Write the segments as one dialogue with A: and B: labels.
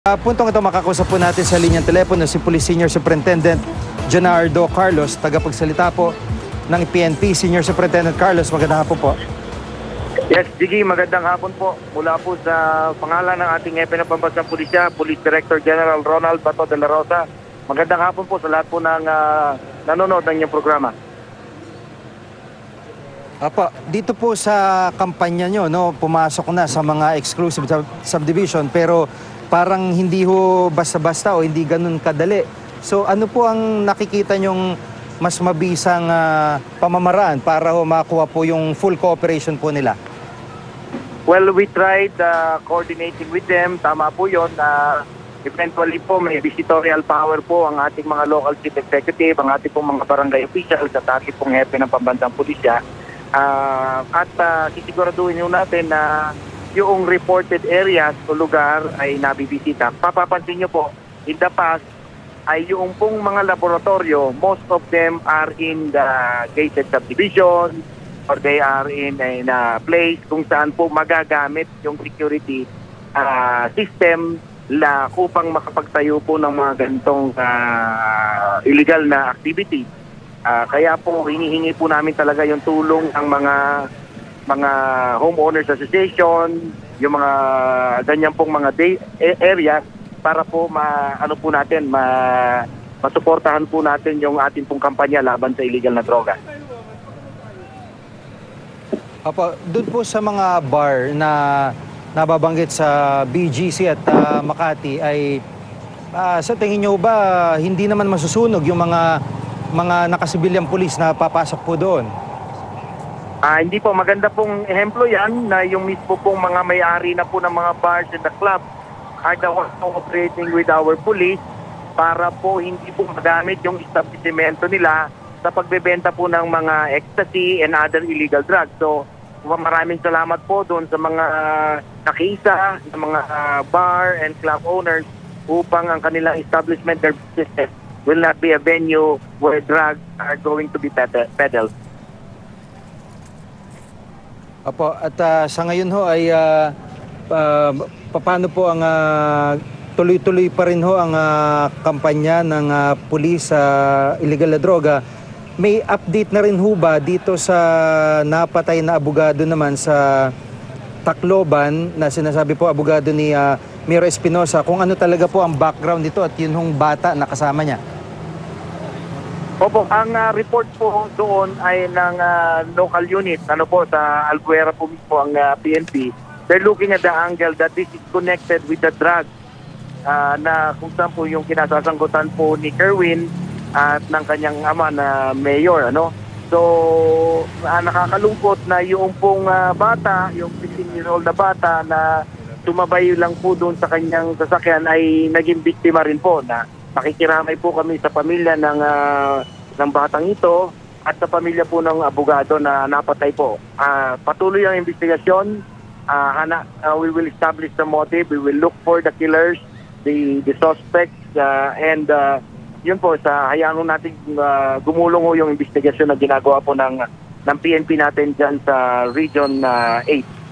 A: Puntong ito makakusap po natin sa linyang telepono si Police Senior Superintendent Jonardo Carlos, tagapagsalita po ng PNP. Senior Superintendent Carlos, magandang hapon po.
B: Yes, Jiggy, magandang hapon po. Mula po sa pangalan ng ating Hepe ng Pambansang Pulisya, Police Director General Ronald Bato de la Rosa. Magandang hapon po sa lahat po ng nanonood ng inyong programa.
A: Apo, dito po sa kampanya nyo, no, pumasok na sa mga exclusive subdivision pero parang hindi ho basta-basta o hindi ganun kadali. So ano po ang nakikita nyong mas mabisang pamamaraan para ho makuha po yung full cooperation po nila?
B: Well, we tried coordinating with them. Tama po yun. Eventually po may visitorial power po ang ating mga local chief executive, ang ating pong mga barangay officials at ating pong hepe ng Pambansang Pulisya. Sisiguraduhin nyo natin na yung reported areas o lugar ay nabibisita. Papapansin nyo po, in the past, ay yung pong mga laboratorio, most of them are in the gated subdivision or they are in a place kung saan po magagamit yung security system upang makapagtayo po ng mga ganitong illegal na activity. Kaya po hinihingi po namin talaga yung tulong ng mga homeowners association, yung mga ganyan pong mga areas para po masuportahan po natin yung ating pong kampanya laban sa illegal na droga.
A: Apo, doon po sa mga bar na nababanggit sa BGC at Makati ay sa tingin nyo ba hindi naman masusunog yung mga nakasibilyang pulis na papasok po doon?
B: Hindi po, maganda pong ehemplo yan na yung mismo pong mga may-ari na po ng mga bars and the club are the ones cooperating with our police para po hindi po magamit yung establishmento nila sa pagbebenta po ng mga ecstasy and other illegal drugs. So, maraming salamat po doon sa mga nakiisa, sa mga bar and club owners upang ang kanilang establishment, their business, will not be a venue where drugs are going to be peddled.
A: Apo, at sa ngayon ho ay paano po ang tuloy-tuloy pa rin ho ang kampanya ng pulis sa illegal na droga. May update na rin ho ba dito sa napatay na abogado naman sa Tacloban na sinasabi po abogado ni Miro Espinosa kung ano talaga po ang background nito at yun hong bata na kasama niya?
B: Opo, ang report po doon ay ng local unit, sa Albuera po mismo ang PNP. They're looking at the angle that this is connected with the drug na kung saan po yung kinasasangkutan po ni Kerwin at ng kanyang ama na mayor. So, nakakalungkot na yung pong bata, yung 15-year-old na bata na tumabay lang po doon sa kanyang sasakyan ay naging biktima rin po na nakikiramay po kami sa pamilya ng batang ito at sa pamilya po ng abogado na napatay po. Patuloy ang investigasyon. We will establish the motive. We will look for the killers, the suspects, and yun po, hayaan natin gumulong ho yung investigasyon na ginagawa po ng PNP natin dyan sa Region 8.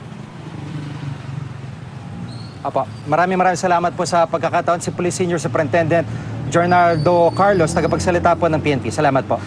A: Apo, maraming salamat po sa pagkakataon si Police Senior Superintendent Jonardo Carlos, tagapagsalita po ng PNP. Salamat po.